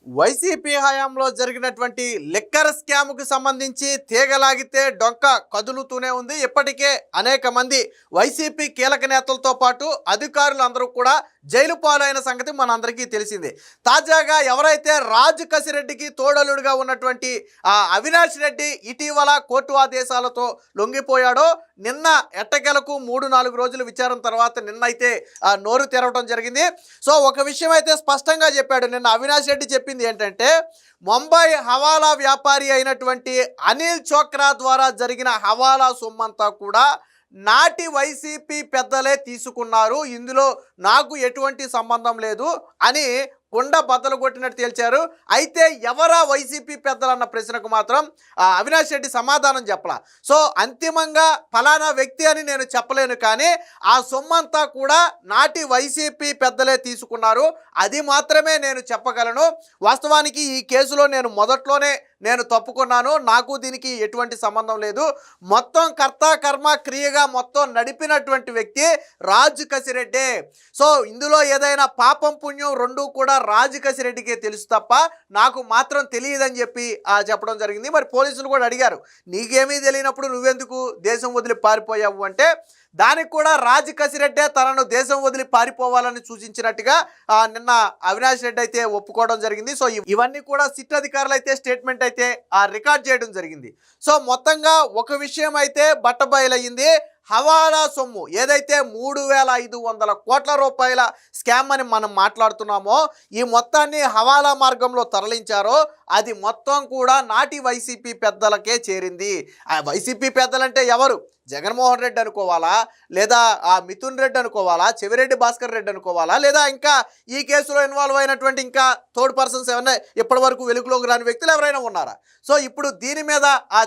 YCP హయాంలో జరిగినటువంటి liquor స్కామ్కు సంబంధించి తీగలాగితే డొంక కదులుతూనే ఉంది. ఇప్పటికే అనేక మంది వైసీపీ కీలక నేతలతో పాటు అధికారులు అందరూ కూడా జైలు పాలైన సంగతి మనందరికీ తెలిసిందే. తాజాగా ఎవరైతే రాజు కసిరెడ్డికి తోడలుడుగా ఉన్నటువంటి అవినాష్ రెడ్డి ఇటీవల కోర్టు ఆదేశాలతో లొంగిపోయాడో, నిన్న ఎట్టకేలకు 3-4 రోజుల విచారణ తర్వాత నిన్నైతే నోరు తెరవడం జరిగింది. సో ఒక విషయం అయితే స్పష్టంగా చెప్పాడు. నిన్న అవినాష్ రెడ్డి చెప్పింది ఏంటంటే, ముంబై హవాలా వ్యాపారి అయినటువంటి అనిల్ చోక్రా ద్వారా జరిగిన హవాలా సొమ్మంతా కూడా నాటి వైసీపీ పెద్దలే తీసుకున్నారు, ఇందులో నాకు ఎటువంటి సంబంధం లేదు అని కొండ బద్దలు కొట్టినట్టు తేల్చారు. అయితే ఎవరా వైసీపీ పెద్దలన్న ప్రశ్నకు మాత్రం అవినాష్ రెడ్డి సమాధానం చెప్పలా. సో అంతిమంగా ఫలానా వ్యక్తి అని నేను చెప్పలేను, కానీ ఆ సొమ్మంతా కూడా నాటి వైసీపీ పెద్దలే తీసుకున్నారు, అది మాత్రమే నేను చెప్పగలను. వాస్తవానికి ఈ కేసులో నేను మొదట్లోనే తప్పుకున్నాను, నాకు దీనికి ఎటువంటి సంబంధం లేదు. మొత్తం కర్త కర్మ క్రియగా మొత్తం నడిపినటువంటి వ్యక్తి రాజు కసిరెడ్డి. సో ఇందులో ఏదైనా పాపం పుణ్యం రెండూ కూడా రాజు కసిరెడ్డికే తెలుసు తప్ప నాకు మాత్రం తెలియదని చెప్పి చెప్పడం జరిగింది. మరి పోలీసులు కూడా అడిగారు, నీకేమీ తెలియనప్పుడు నువ్వెందుకు దేశం వదిలి పారిపోయావు అంటే, దానికి కూడా రాజు కసిరెడ్డే తనను దేశం వదిలి పారిపోవాలని సూచించినట్టుగా నిన్న అవినాష్ రెడ్డి అయితే ఒప్పుకోవడం జరిగింది. సో ఇవన్నీ కూడా సిట్ అధికారులు అయితే స్టేట్మెంట్ అయితే రికార్డ్ చేయడం జరిగింది. సో మొత్తంగా ఒక విషయం అయితే బట్టబయలయ్యింది. హవాలా సొమ్ము ఏదైతే 3,500 కోట్ల రూపాయల స్కామ్ అని మనం మాట్లాడుతున్నామో, ఈ మొత్తాన్ని హవాలా మార్గంలో తరలించారో అది మొత్తం కూడా నాటి వైసీపీ పెద్దలకే చేరింది. ఆ వైసీపీ పెద్దలంటే ఎవరు? జగన్మోహన్ రెడ్డి అనుకోవాలా, లేదా మిథున్ రెడ్డి అనుకోవాలా, చెవిరెడ్డి భాస్కర్ రెడ్డి అనుకోవాలా, లేదా ఇంకా ఈ కేసులో ఇన్వాల్వ్ అయినటువంటి ఇంకా థర్డ్ పర్సన్స్ ఏమైనా ఇప్పటి వరకు వెలుగులోకి రాని వ్యక్తులు ఎవరైనా ఉన్నారా? సో ఇప్పుడు దీని మీద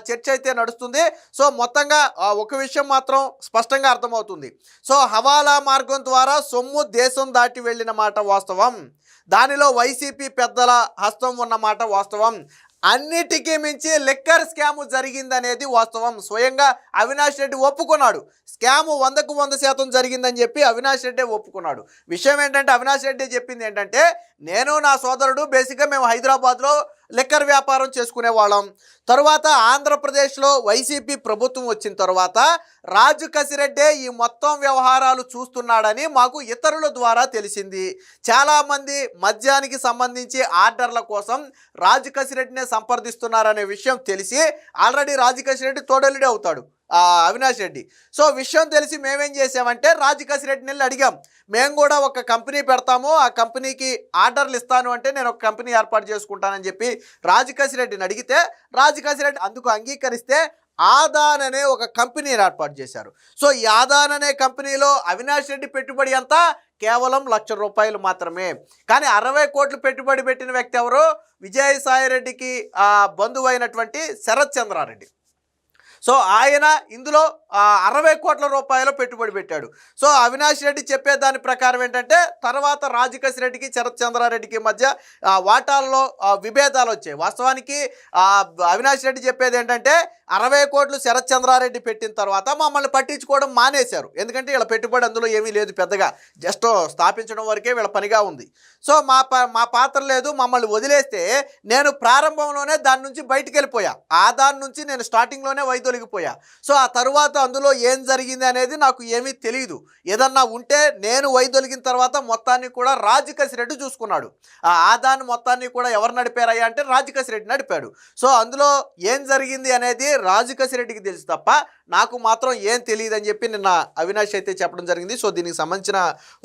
చర్చ అయితే నడుస్తుంది. సో మొత్తంగా ఒక విషయం మాత్రం స్పష్టంగా అర్థమవుతుంది. సో హవాలా మార్గం ద్వారా సొమ్ము దేశం దాటి వెళ్ళిన మాట వాస్తవం, దానిలో వైసీపీ పెద్దల హస్తం ఉన్నమాట వాస్తవం, అన్నిటికీ మించి లిక్కర్ స్కాము జరిగిందనేది వాస్తవం. స్వయంగా అవినాష్ రెడ్డి ఒప్పుకున్నాడు, స్కాము 100కు 100% జరిగిందని చెప్పి అవినాష్ రెడ్డి ఒప్పుకున్నాడు. విషయం ఏంటంటే, అవినాష్ రెడ్డి చెప్పింది ఏంటంటే, నేను నా సోదరుడు బేసిక్గా మేము హైదరాబాద్లో లిక్కర్ వ్యాపారం చేసుకునే వాళ్ళం. తరువాత ఆంధ్రప్రదేశ్లో వైసీపీ ప్రభుత్వం వచ్చిన తర్వాత రాజు కసిరెడ్డే ఈ మొత్తం వ్యవహారాలు చూస్తున్నాడని మాకు ఇతరుల ద్వారా తెలిసింది. చాలామంది మద్యానికి సంబంధించి ఆర్డర్ల కోసం రాజు కసిరెడ్డినే సంప్రదిస్తున్నారనే విషయం తెలిసి ఆల్రెడీ రాజు కసిరెడ్డి తోడలుడే అవుతాడు అవినాష్ రెడ్డి. సో విషయం తెలిసి మేమేం చేసామంటే, రాజు కసిరెడ్డిని వెళ్ళి అడిగాం, మేము కూడా ఒక కంపెనీ పెడతాము, ఆ కంపెనీకి ఆర్డర్లు ఇస్తాను అంటే నేను ఒక కంపెనీ ఏర్పాటు చేసుకుంటానని చెప్పి రాజు కసిరెడ్డిని అడిగితే, రాజు కసిరెడ్డి అందుకు అంగీకరిస్తే ఆదాన్ అనే ఒక కంపెనీని ఏర్పాటు చేశారు. సో ఈ ఆదాన్ అనే కంపెనీలో అవినాష్ రెడ్డి పెట్టుబడి అంతా కేవలం ₹1,00,000 మాత్రమే. కానీ 60 కోట్లు పెట్టుబడి పెట్టిన వ్యక్తి ఎవరు? విజయసాయిరెడ్డికి బంధువు అయినటువంటి శరత్ చంద్రారెడ్డి. సో ఆయన ఇందులో 60 కోట్ల రూపాయలు పెట్టుబడి పెట్టాడు. సో అవినాష్ రెడ్డి చెప్పే దాని ప్రకారం ఏంటంటే, తర్వాత రాజు కసిరెడ్డికి శరత్ చంద్రారెడ్డికి మధ్య వాటాల్లో విభేదాలు వచ్చాయి. వాస్తవానికి అవినాష్ రెడ్డి చెప్పేది ఏంటంటే, 60 కోట్లు శరత్ చంద్రారెడ్డి పెట్టిన తర్వాత మమ్మల్ని పట్టించుకోవడం మానేశారు, ఎందుకంటే వీళ్ళ పెట్టుబడి అందులో ఏమీ లేదు, పెద్దగా జస్ట్ స్థాపించడం వరకే వీళ్ళ పనిగా ఉంది. సో మా పాత్ర లేదు, మమ్మల్ని వదిలేస్తే నేను ప్రారంభంలోనే దాని నుంచి బయటికి వెళ్ళిపోయా, దాని నుంచి నేను స్టార్టింగ్లోనే వైదొలిగిపోయా. సో ఆ తరువాత అందులో ఏం జరిగింది అనేది నాకు ఏమీ తెలియదు. ఏదన్నా ఉంటే నేను వైదొలిగిన తర్వాత మొత్తాన్ని కూడా రాజు కసిరెడ్డి చూసుకున్నాడు. దాన్ని మొత్తాన్ని కూడా ఎవరు నడిపారయ్యా అంటే రాజు కసిరెడ్డి నడిపాడు. సో అందులో ఏం జరిగింది అనేది రాజు కసిరెడ్డికి తెలుసు తప్ప నాకు మాత్రం ఏం తెలియదని చెప్పి నిన్న అవినాష్ అయితే చెప్పడం జరిగింది. సో దీనికి సంబంధించిన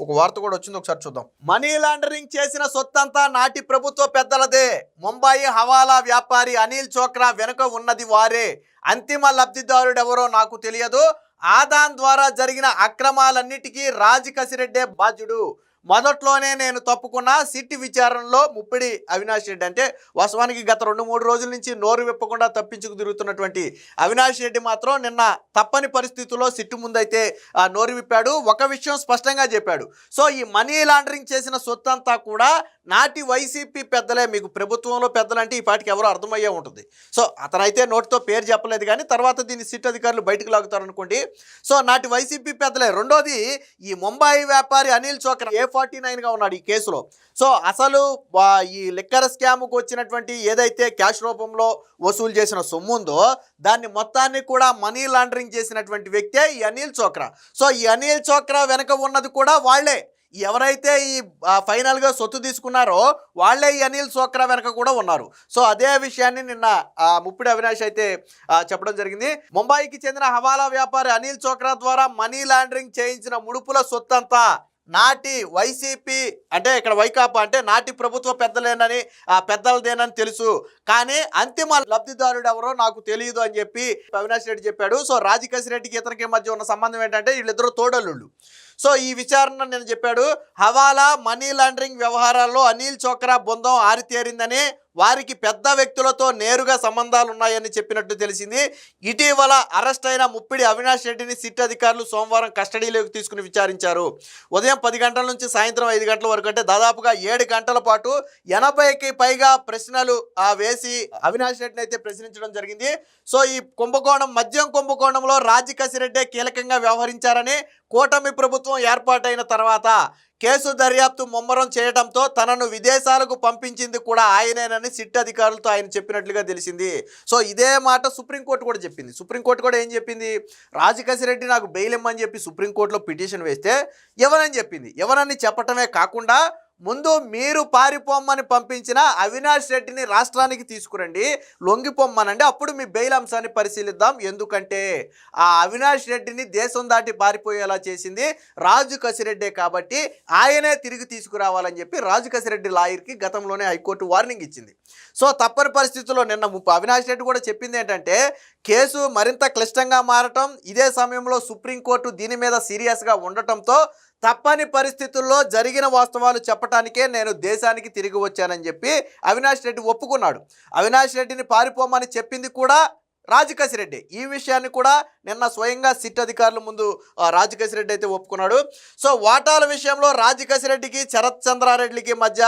ఒక వార్త కూడా వచ్చింది, ఒకసారి చూద్దాం. మనీ లాండరింగ్ చేసిన సొత్తంతా నాటి ప్రభుత్వ పెద్దలదే, ముంబాయి హవాలా వ్యాపారి అనిల్ చోక్రా వెనుక ఉన్నది వారే, అంతిమ లబ్ధిదారుడెవరో నాకు తెలియదు, ఆదాన్ ద్వారా జరిగిన అక్రమాలన్నిటికీ రాజు కసిరెడ్డే బాధ్యుడు, మొదట్లోనే నేను తప్పుకున్న సిట్ విచారణలో ముప్పిడి అవినాష్ రెడ్డి. అంటే వాస్తవానికి గత 2-3 రోజుల నుంచి నోరు విప్పకుండా తప్పించుకు తిరుగుతున్నటువంటి అవినాష్ రెడ్డి మాత్రం నిన్న తప్పని పరిస్థితుల్లో సిట్టు ముందైతే నోరు విప్పాడు. ఒక విషయం స్పష్టంగా చెప్పాడు. సో ఈ మనీ లాండరింగ్ చేసిన సొత్తంతా కూడా నాటి వైసీపీ పెద్దలే. మీకు ప్రభుత్వంలో పెద్దలంటే ఈ పాటికి ఎవరో అర్థమయ్యే ఉంటుంది. సో అతనైతే నోటితో పేరు చెప్పలేదు, కానీ తర్వాత దీన్ని సిట్ అధికారులు బయటకు లాగుతారు అనుకోండి. సో నాటి వైసీపీ పెద్దలే. రెండోది, ఈ ముంబాయి వ్యాపారి అనిల్ చోక్రా ఏ A49గా ఉన్నాడు ఈ కేసులో. సో అసలు ఈ లిక్కర్ స్కామ్కు వచ్చినటువంటి ఏదైతే క్యాష్ రూపంలో వసూలు చేసిన సొమ్ము ఉందో దాన్ని మొత్తాన్ని కూడా మనీ లాండరింగ్ చేసినటువంటి వ్యక్తే ఈ అనిల్ చోక్రా. సో ఈ అనిల్ చోక్రా వెనక ఉన్నది కూడా వాళ్లే. ఎవరైతే ఈ ఫైనల్గా సొత్తు తీసుకున్నారో వాళ్లే ఈ అనిల్ చోక్రా వెనక కూడా ఉన్నారు. సో అదే విషయాన్ని నిన్న ముప్పిడి అవినాష్ అయితే చెప్పడం జరిగింది. ముంబైకి చెందిన హవాలా వ్యాపారి అనిల్ చోక్రా ద్వారా మనీ లాండరింగ్ చేయించిన ముడుపుల సొత్తంతా నాటి వైసీపీ అంటే ఇక్కడ వైకాపా అంటే నాటి ప్రభుత్వ పెద్దలదేనని తెలుసు, కానీ అంతిమ లబ్ధిదారుడు ఎవరో నాకు తెలియదు అని చెప్పి అవినాష్ రెడ్డి చెప్పాడు. సో రాజకేశ్ రెడ్డికి ఇతనికి మధ్య ఉన్న సంబంధం ఏంటంటే వీళ్ళిద్దరూ తోడల్లుళ్ళు. సో ఈ విచారణ నేను చెప్పాడు, హవాలా మనీ లాండరింగ్ వ్యవహారాల్లో అనిల్ చోక్రా బృందం ఆరితేరిందని, వారికి పెద్ద వ్యక్తులతో నేరుగా సంబంధాలు ఉన్నాయని చెప్పినట్టు తెలిసింది. ఇటీవల అరెస్ట్ అయిన ముప్పిడి అవినాష్ రెడ్డిని సిట్ అధికారులు సోమవారం కస్టడీలోకి తీసుకుని విచారించారు. ఉదయం 10 గంటల నుంచి సాయంత్రం 5 గంటల వరకు అంటే దాదాపుగా 7 గంటల పాటు 80కి పైగా ప్రశ్నలు వేసి అవినాష్ రెడ్డిని అయితే ప్రశ్నించడం జరిగింది. సో ఈ మద్యం కుంభకోణంలో రాజకేశ్ రెడ్డి కీలకంగా వ్యవహరించారని, కూటమి ప్రభుత్వం ఏర్పాటైన తర్వాత కేసు దర్యాప్తు ముమ్మరం చేయడంతో తనను విదేశాలకు పంపించింది కూడా ఆయనేనని సిట్ అధికారులతో ఆయన చెప్పినట్లుగా తెలిసింది. సో ఇదే మాట సుప్రీంకోర్టు కూడా చెప్పింది. సుప్రీంకోర్టు కూడా ఏం చెప్పింది, రాజకేశ్ రెడ్డి నాకు బెయిల్ ఇమ్మని చెప్పి సుప్రీంకోర్టులో పిటిషన్ వేస్తే ఎవరని చెప్పింది. ఎవరని చెప్పటమే కాకుండా ముందు మీరు పారిపోమ్మని పంపించిన అవినాష్ రెడ్డిని రాష్ట్రానికి తీసుకురండి, లొంగిపోమ్మనండి, అప్పుడు మీ బెయిల్ అంశాన్ని పరిశీలిద్దాం. ఎందుకంటే ఆ అవినాష్ రెడ్డిని దేశం దాటి పారిపోయేలా చేసింది రాజకేశ్ రెడ్డే కాబట్టి ఆయనే తిరిగి తీసుకురావాలని చెప్పి రాజకేశ్ రెడ్డి లాయర్కి గతంలోనే హైకోర్టు వార్నింగ్ ఇచ్చింది. సో తప్పని పరిస్థితుల్లో నిన్న అవినాష్ రెడ్డి కూడా చెప్పింది ఏంటంటే కేసు మరింత క్లిష్టంగా మారటం, ఇదే సమయంలో సుప్రీంకోర్టు దీని మీద సీరియస్గా ఉండటంతో తప్పని పరిస్థితుల్లో జరిగిన వాస్తవాలు చెప్పడానికే నేను దేశానికి తిరిగి వచ్చానని చెప్పి అవినాష్ రెడ్డి ఒప్పుకున్నాడు. అవినాష్ రెడ్డిని పారిపోమని చెప్పింది కూడా రాజకేశ్ రెడ్డి. ఈ విషయాన్ని కూడా నిన్న స్వయంగా సిట్ అధికారుల ముందు రాజకేశ్ రెడ్డి అయితే ఒప్పుకున్నాడు. సో వాటాల విషయంలో రాజకేశ్ రెడ్డికి శరత్ చంద్రారెడ్డికి మధ్య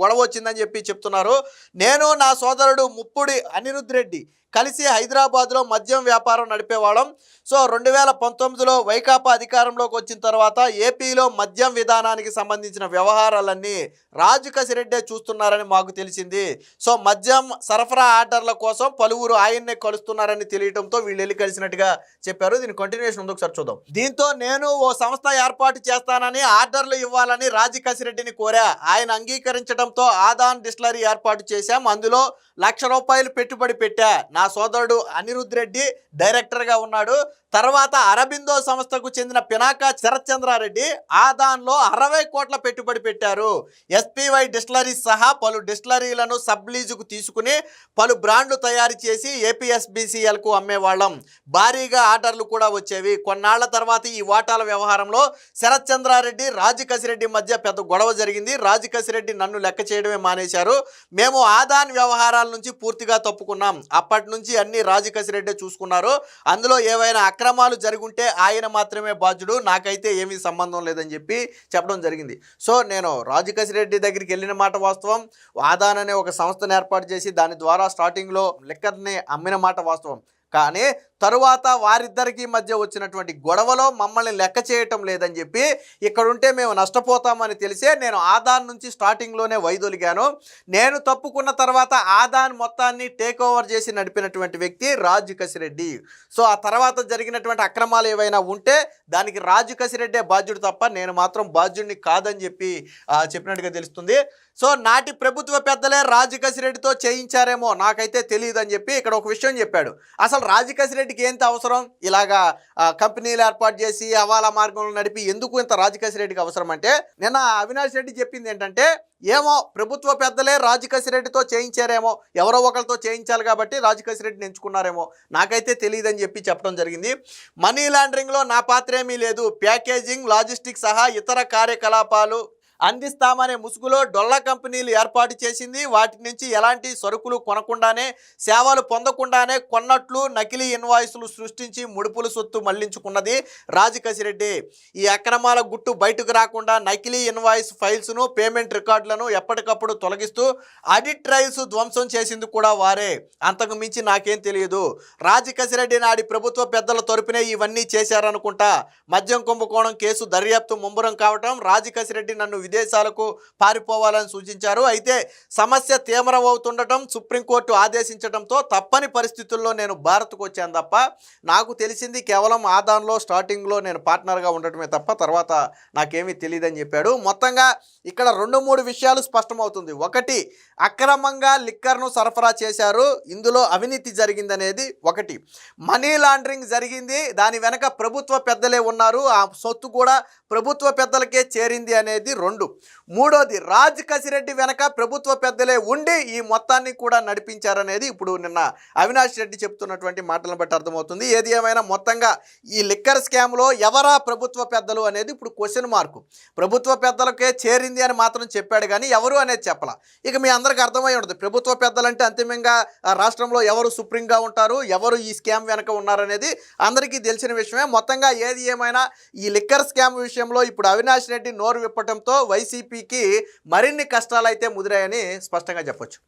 గొడవ వచ్చిందని చెప్పి చెప్తున్నారు. నేను నా సోదరుడు ముప్పుడి అనిరుద్ రెడ్డి కలిసి హైదరాబాద్లో మద్యం వ్యాపారం నడిపేవాళ్ళం. సో 2019లో వైకాపా అధికారంలోకి వచ్చిన తర్వాత ఏపీలో మద్యం విధానానికి సంబంధించిన వ్యవహారాలన్నీ రాజకేశ్ రెడ్డే చూస్తున్నారని మాకు తెలిసింది. సో మద్యం సరఫరా ఆర్డర్ల కోసం పలువురు ఆయన్నే కలుస్తున్నారని తెలియడంతో వీళ్ళు వెళ్ళి కలిసినట్టుగా చెప్పారు. దీని కంటిన్యూషన్ ఉంది, ఒకసారి చూద్దాం. దీంతో నేను ఓ సంస్థ ఏర్పాటు చేస్తానని ఆర్డర్లు ఇవ్వాలని రాజకేశ్ రెడ్డిని కోరా. ఆయన అంగీకరించడంతో ఆదాన్ డిస్టిలరీ ఏర్పాటు చేశాం. అందులో ₹1,00,000 పెట్టుబడి పెట్టా. నా సోదరుడు అనిరుద్ రెడ్డి డైరెక్టర్గా ఉన్నాడు. తర్వాత అరబిందో సంస్థకు చెందిన పినాక శరత్ చంద్రారెడ్డి ఆదాన్లో 60 కోట్ల పెట్టుబడి పెట్టారు. ఎస్పీవై డిస్టిలరీస్ సహా పలు డిస్టిలరీలను సబ్లీజుకు తీసుకుని పలు బ్రాండ్లు తయారు చేసి ఏపీఎస్బీసీఎల్కు అమ్మేవాళ్ళం. భారీగా ఆర్డర్లు కూడా వచ్చేవి. కొన్నాళ్ల తర్వాత ఈ వాటాల వ్యవహారంలో శరత్ చంద్రారెడ్డి రాజకేశ్ రెడ్డి మధ్య పెద్ద గొడవ జరిగింది. రాజకేశ్ రెడ్డి నన్ను లెక్క చేయడమే మానేశారు. మేము ఆదాన్ వ్యవహారాల నుంచి పూర్తిగా తప్పుకున్నాం. అప్పటి నుంచి అన్ని రాజకేశ్ రెడ్డి చూసుకున్నారు. అందులో ఏవైనా అక్రమాలు జరుగుంటే ఆయన మాత్రమే బాధ్యుడు, నాకైతే ఏమీ సంబంధం లేదని చెప్పి చెప్పడం జరిగింది. సో నేను రాజకేశ్ రెడ్డి దగ్గరికి వెళ్ళిన మాట వాస్తవం. ఆదాన్ అనే ఒక సంస్థను ఏర్పాటు చేసి దాని ద్వారా స్టార్టింగ్లో లిక్కర్ని అమ్మిన మాట వాస్తవం. కానీ తరువాత వారిద్దరికీ మధ్య వచ్చినటువంటి గొడవలో మమ్మల్ని లెక్క చేయటం లేదని చెప్పి ఇక్కడుంటే మేము నష్టపోతామని తెలిసే నేను ఆదాన్ నుంచి స్టార్టింగ్లోనే వైదొలిగాను. నేను తప్పుకున్న తర్వాత ఆదాన్ మొత్తాన్ని టేక్ ఓవర్ చేసి నడిపినటువంటి వ్యక్తి రాజకేశ్ రెడ్డి. సో ఆ తర్వాత జరిగినటువంటి అక్రమాలు ఏవైనా ఉంటే దానికి రాజకేశ్ రెడ్డే బాధ్యుడు తప్ప నేను మాత్రం బాధ్యుడిని కాదని చెప్పి చెప్పినట్టుగా తెలుస్తుంది. సో నాటి ప్రభుత్వ పెద్దలే రాజకేశ్ రెడ్డితో చేయించారేమో నాకైతే తెలియదు అని చెప్పి ఇక్కడ ఒక విషయం చెప్పాడు. అసలు రాజకేశ్ రెడ్డికి ఏంత అవసరం ఇలాగా కంపెనీలు ఏర్పాటు చేసి హవాలా మార్గంలో నడిపి ఎందుకు ఇంత రాజకేశ్ రెడ్డికి అవసరం అంటే నిన్న అవినాష్ రెడ్డి చెప్పింది ఏంటంటే ఏమో ప్రభుత్వ పెద్దలే రాజకేశ్ రెడ్డితో చేయించారేమో, ఎవరో ఒకరితో చేయించాలి కాబట్టి రాజకేశ్ రెడ్డిని ఎంచుకున్నారేమో, నాకైతే తెలియదని చెప్పి చెప్పడం జరిగింది. మనీ లాండరింగ్లో నా పాత్ర ఏమీ లేదు. ప్యాకేజింగ్, లాజిస్టిక్స్ సహా ఇతర కార్యకలాపాలు అందిస్తామనే ముసుగులో డొల్ల కంపెనీలు ఏర్పాటు చేసింది. వాటి నుంచి ఎలాంటి సరుకులు కొనకుండానే సేవలు పొందకుండానే కొన్నట్లు నకిలీ ఇన్వాయిస్లు సృష్టించి ముడుపుల సొత్తు మళ్లించుకున్నది రాజకేశ్ రెడ్డి. ఈ అక్రమాల గుట్టు బయటకు రాకుండా నకిలీ ఇన్వాయిస్ ఫైల్స్ను, పేమెంట్ రికార్డులను ఎప్పటికప్పుడు తొలగిస్తూ ఆడిట్ ట్రయల్స్ ధ్వంసం చేసింది కూడా వారే. అంతకు మించి నాకేం తెలియదు. రాజకేశ్ రెడ్డి నాడి ప్రభుత్వ పెద్దల తరపునే ఇవన్నీ చేశారనుకుంటా. మద్యం కుంభకోణం కేసు దర్యాప్తు ముమ్మరం కావటం, రాజకేశ్ రెడ్డి నన్ను విదేశాలకు పారిపోవాలని సూచించారు. అయితే సమస్య తీవ్రమవుతుండటం, సుప్రీంకోర్టు ఆదేశించడంతో తప్పని పరిస్థితుల్లో నేను భారత్కు వచ్చాను తప్ప నాకు తెలిసింది కేవలం ఆదాన్లో స్టార్టింగ్లో నేను పార్ట్నర్గా ఉండటమే తప్ప తర్వాత నాకేమీ తెలియదని చెప్పాడు. మొత్తంగా ఇక్కడ 2-3 విషయాలు స్పష్టమవుతుంది. ఒకటి, అక్రమంగా లిక్కర్ను సరఫరా చేశారు, ఇందులో అవినీతి జరిగిందనేది ఒకటి. మనీ లాండరింగ్ జరిగింది, దాని వెనక ప్రభుత్వ పెద్దలే ఉన్నారు, ఆ సొత్తు కూడా ప్రభుత్వ పెద్దలకే చేరింది అనేది 2. మూడోది, రాజ్ కసిరెడ్డి వెనక ప్రభుత్వ పెద్దలే ఉండి ఈ మొత్తాన్ని కూడా నడిపించారనేది ఇప్పుడు నిన్న అవినాష్ రెడ్డి చెప్తున్నటువంటి మాటలను బట్టి అర్థమవుతుంది. ఏది ఏమైనా మొత్తంగా ఈ లిక్కర్ స్కామ్లో ఎవరా ప్రభుత్వ పెద్దలు అనేది ఇప్పుడు క్వశ్చన్ మార్కు. ప్రభుత్వ పెద్దలకే చేరింది అని మాత్రం చెప్పాడు కానీ ఎవరు అనేది చెప్పాల. ఇక మీ అందరికీ అర్థమై ఉంటుంది ప్రభుత్వ పెద్దలంటే అంతిమంగా రాష్ట్రంలో ఎవరు సుప్రీంగా ఉంటారు, ఎవరు ఈ స్కామ్ వెనక ఉన్నారనేది అందరికీ తెలిసిన విషయమే. మొత్తంగా ఏది ఏమైనా ఈ లిక్కర్ స్కామ్ విషయంలో ఇప్పుడు అవినాష్ రెడ్డి నోరు విప్పటంతో వైసీపీకి మరిన్ని కష్టాలు అయితే ముదిరాయని స్పష్టంగా చెప్పొచ్చు.